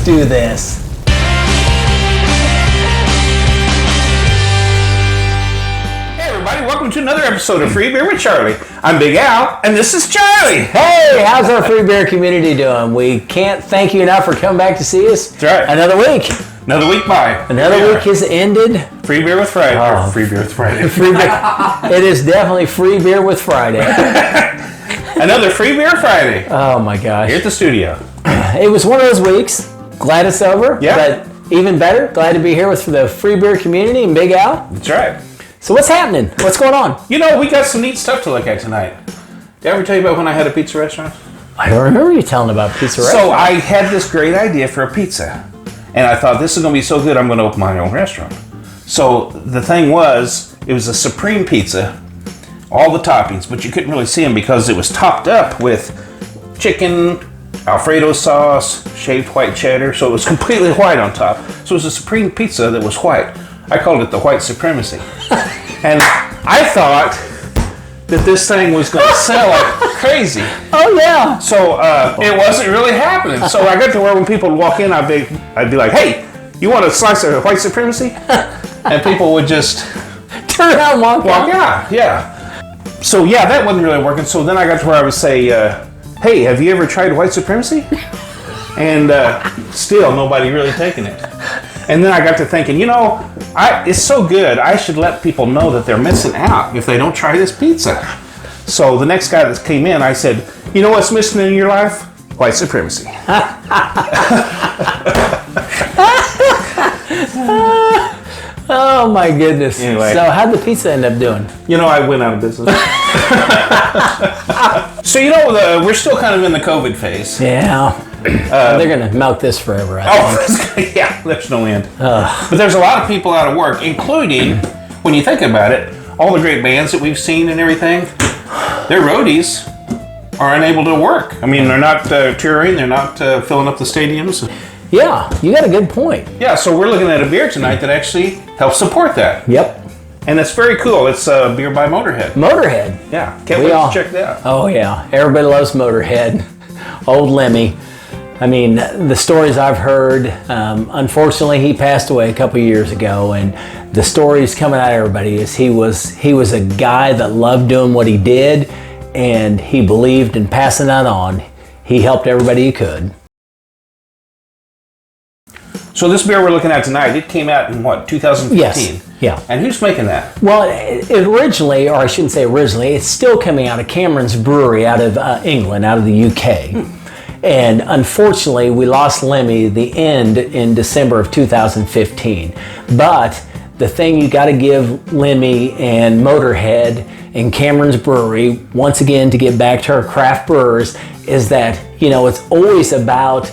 Let's do this. Hey everybody, welcome to another episode of Free Beer with Charlie. I'm Big Al, and this is Charlie. Hey, how's our free beer community doing? We can't thank you enough for coming back to see us. That's right. Another week. Another week by. Another week has ended. Free Beer with Friday. Oh. Free Beer with Friday. Free beer. It is definitely Free Beer with Friday. Another Free Beer Friday. Oh my gosh. Here at the studio. It was one of those weeks. Glad it's over. Yeah. But even better, glad to be here with the free beer community and Big Al. That's right. So what's happening? What's going on? You know, we got some neat stuff to look at tonight. Did I ever tell you about when I had a pizza restaurant? I don't remember you telling about pizza restaurant. So I had this great idea for a pizza. And I thought, this is going to be so good, I'm going to open my own restaurant. So the thing was, it was a supreme pizza, all the toppings, but you couldn't really see them because it was topped up with chicken, Alfredo sauce, shaved white cheddar, so it was completely white on top. So it was a supreme pizza that was white. I called it the white supremacy. And I thought that this thing was going to sell like crazy. Oh yeah. So it wasn't really happening. So I got to where when people would walk in, I'd be like, hey, you want a slice of white supremacy? And people would just turn around and walk out. Yeah. So yeah, that wasn't really working. So then I got to where I would say, hey, have you ever tried white supremacy? And still nobody really taking it. And then I got to thinking, you know, it's so good, I should let people know that they're missing out if they don't try this pizza. So the next guy that came in, I said, you know what's missing in your life? White supremacy. Oh my goodness. Anyway. So how'd the pizza end up doing? You know, I went out of business. So you know, we're still kind of in the COVID phase. Yeah. They're going to milk this forever, I think. Yeah, there's no end. But there's a lot of people out of work, including, when you think about it, all the great bands that we've seen and everything, their roadies are unable to work. I mean, they're not touring, they're not filling up the stadiums. Yeah, you got a good point. Yeah, so we're looking at a beer tonight that actually helps support that. Yep. And it's very cool. It's a beer by MOTÖRHEAD. MOTÖRHEAD. Yeah, can't wait to check that out. Oh yeah, everybody loves MOTÖRHEAD. Old Lemmy. I mean, the stories I've heard, unfortunately he passed away a couple years ago, and the stories coming out of everybody is he was a guy that loved doing what he did, and he believed in passing that on. He helped everybody he could. So this beer we're looking at tonight, it came out in what, 2015? Yes. Yeah. And who's making that? Well, it originally, or I shouldn't say originally, it's still coming out of Cameron's Brewery out of England, out of the UK. And unfortunately, we lost Lemmy the end in December of 2015. But the thing you got to give Lemmy and MOTÖRHEAD and Cameron's Brewery, once again, to get back to our craft brewers, is that, you know, it's always about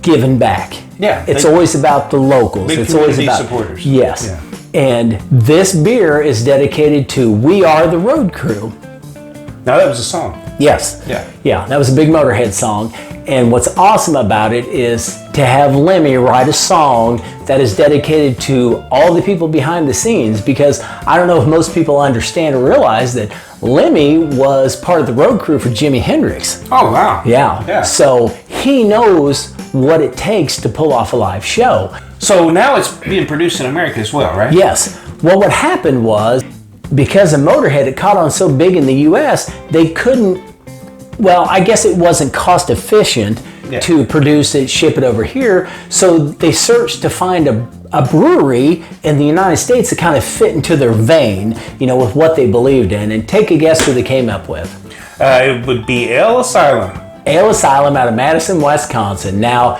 giving back. Yeah. It's always about the locals. Big It's always about supporters. Yes. Yeah. And this beer is dedicated to We Are the Road Crew. Now that was a song. Yes. Yeah. Yeah, that was a big MOTÖRHEAD song. And what's awesome about it is to have Lemmy write a song that is dedicated to all the people behind the scenes, because I don't know if most people understand or realize that Lemmy was part of the road crew for Jimi Hendrix. Oh, wow. Yeah. So he knows what it takes to pull off a live show. So now it's being produced in America as well, right? Yes. Well, what happened was, because of MOTÖRHEAD, it caught on so big in the US, they couldn't, well, I guess it wasn't cost efficient to produce it, ship it over here. So they searched to find a brewery in the United States that kind of fit into their vein, you know, with what they believed in. And take a guess who they came up with. It would be Ale Asylum. Ale Asylum out of Madison, Wisconsin. Now,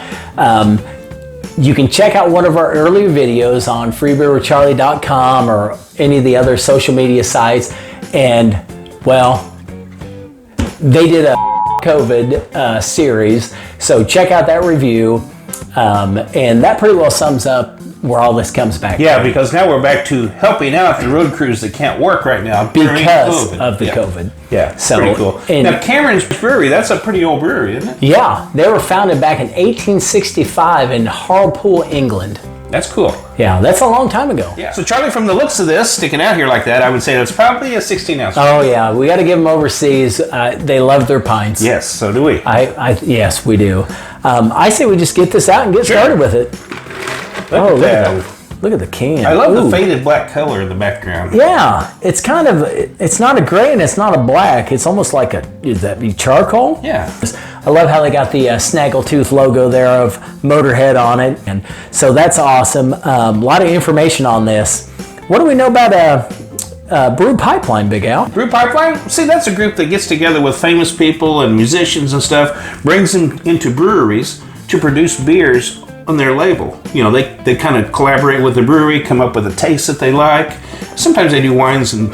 you can check out one of our earlier videos on freebeerwithcharlie.com or any of the other social media sites. And, well, they did a COVID series. So check out that review. And that pretty well sums up where all this comes back from. Because now we're back to helping out the road crews that can't work right now because of the COVID. Yeah, so pretty cool. Now, Cameron's Brewery, that's a pretty old brewery, isn't it? Yeah, they were founded back in 1865 in Hartlepool, England. That's cool. Yeah, that's a long time ago. Yeah. So Charlie, from the looks of this, sticking out here like that, I would say that's probably a 16 ounce. Oh yeah, we got to give them overseas. They love their pints. Yes, so do we. Yes, we do. I say we just get this out and get started with it. Look at that. Look at the can. I love the faded black color in the background. Yeah, it's not a gray and it's not a black. It's almost like is that charcoal? Yeah. I love how they got the Snaggletooth logo there of Motorhead on it. And so that's awesome. A lot of information on this. What do we know about Brew Pipeline, Big Al? Brew Pipeline? See, that's a group that gets together with famous people and musicians and stuff, brings them into breweries to produce beers on their label. You know, they kind of collaborate with the brewery, come up with a taste that they like. Sometimes they do wines and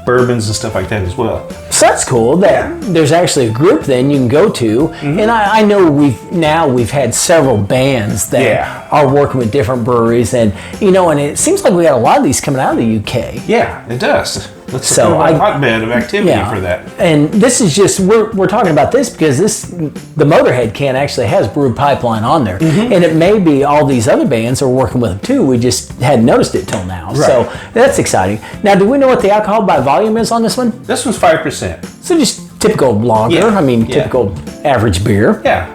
bourbons and stuff like that as well. So that's cool that there's actually a group then you can go to. Mm-hmm. And I know we've had several bands that are working with different breweries, and and it seems like we got a lot of these coming out of the UK. Yeah, it does. That's a hotbed of activity for that. And this is just, we're talking about this because the Motorhead can actually has Brew Pipeline on there. Mm-hmm. And it may be all these other bands are working with them too. We just hadn't noticed it till now. Right. So that's exciting. Now, do we know what the alcohol by volume is on this one? This one's 5%. So just typical lager. Yeah. Typical average beer. Yeah.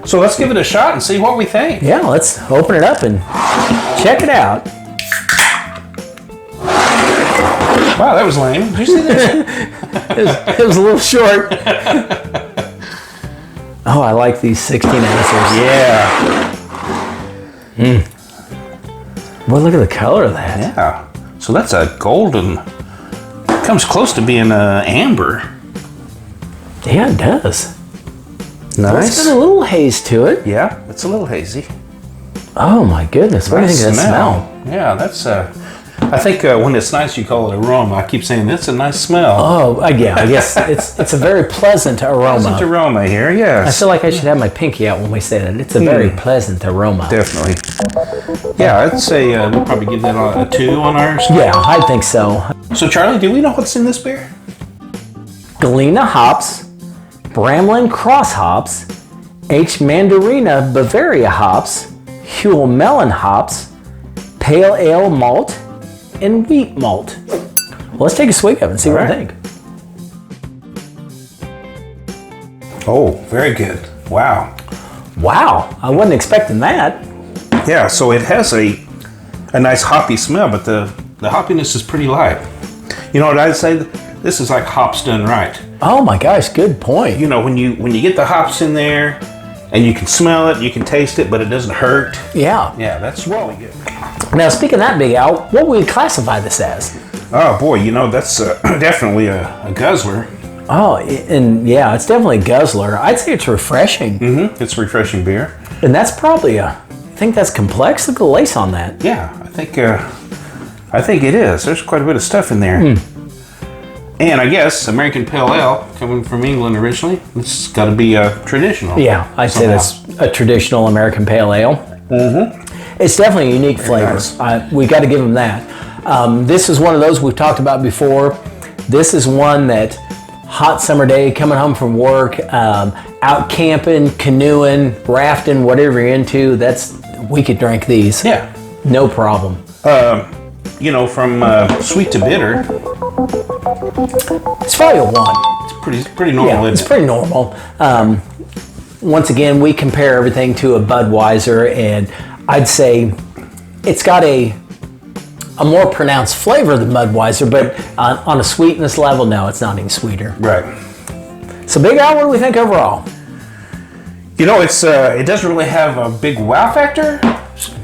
So let's give it a shot and see what we think. Yeah, let's open it up and check it out. Wow, that was lame. Did you see that? it was a little short. Oh, I like these 16 ounces. Yeah. Well, look at the color of that. Yeah. So that's a golden. Comes close to being amber. Yeah, it does. Nice. It's got a little haze to it. Yeah, it's a little hazy. Oh my goodness! What do you think of that smell? Yeah, that's I think when it's nice, you call it aroma. I keep saying it's a nice smell. Oh, yeah. I guess it's a very pleasant aroma. Pleasant aroma here, yes. I feel like I should have my pinky out when we say that. It's a very pleasant aroma. Definitely. Yeah, I'd say we'll probably give that a 2 on ours. Yeah, I think so. So, Charlie, do we know what's in this beer? Galena hops, Bramlin Cross hops, H. Mandarina Bavaria hops, Huell Melon hops, Pale Ale malt, and wheat malt. Well, let's take a swig of it and see what I think. Oh, very good. Wow. Wow, I wasn't expecting that. Yeah, so it has a nice hoppy smell, but the hoppiness is pretty light. You know what I'd say? This is like hops done right. Oh my gosh, good point. You know, when you get the hops in there and you can smell it, you can taste it, but it doesn't hurt. Yeah. Yeah, that's really good. Now, speaking of that, Big Al, what would we classify this as? Oh boy, that's definitely a guzzler. Oh, and yeah, it's definitely a guzzler. I'd say it's refreshing. Mm-hmm. It's refreshing beer. And that's probably I think that's complex. Look at the lace on that. Yeah, I think it is. There's quite a bit of stuff in there. And I guess American Pale Ale, coming from England originally, it's got to be traditional. Yeah, I'd say that's a traditional American Pale Ale. Mm-hmm. It's definitely a unique flavor. Nice. We got to give them that. This is one of those we've talked about before. This is one that hot summer day, coming home from work, out camping, canoeing, rafting, whatever you're into, we could drink these. Yeah. No problem. From sweet to bitter. It's probably a 1. It's pretty normal, yeah, isn't it's it? pretty normal. Once again, we compare everything to a Budweiser, and I'd say it's got a more pronounced flavor than Budweiser, but on a sweetness level, no, it's not any sweeter. Right. So, Big Al, what do we think overall? It doesn't really have a big wow factor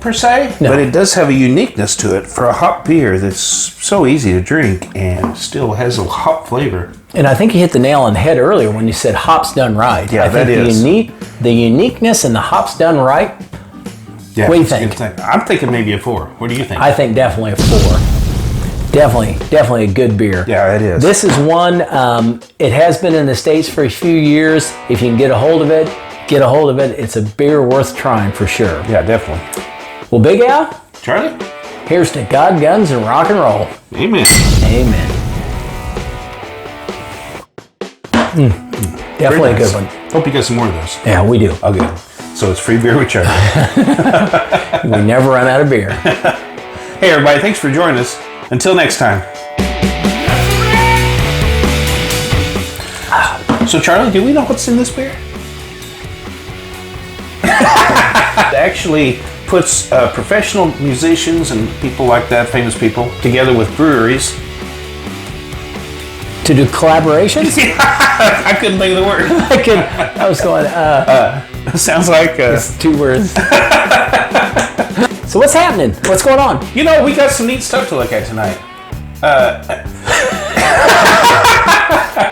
per se, but it does have a uniqueness to it for a hop beer that's so easy to drink and still has a hop flavor. And I think you hit the nail on the head earlier when you said hops done right. Yeah, I think that is. The uniqueness and the hops done right. Yeah, what do you think? I'm thinking maybe a 4. What do you think? I think definitely a 4. Definitely a good beer. Yeah, it is. This is one, it has been in the States for a few years. If you can get a hold of it, get a hold of it. It's a beer worth trying for sure. Yeah, definitely. Well, Big Al? Charlie? Here's to God, guns, and rock and roll. Amen. Amen. Definitely Very a good one. Hope you get some more of those. Yeah, we do. Okay. So it's free beer with Charlie. We never run out of beer. Hey, everybody. Thanks for joining us. Until next time. So, Charlie, do we know what's in this beer? It actually puts professional musicians and people like that, famous people, together with breweries. To do collaborations? I couldn't think of the word. I was going, Sounds like... it's 2 words. So what's happening? What's going on? You know, we got some neat stuff to look at tonight.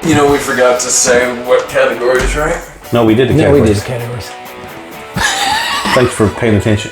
You know, we forgot to say what categories, right? No, we did the No, we categories. did categories. Thanks for paying attention.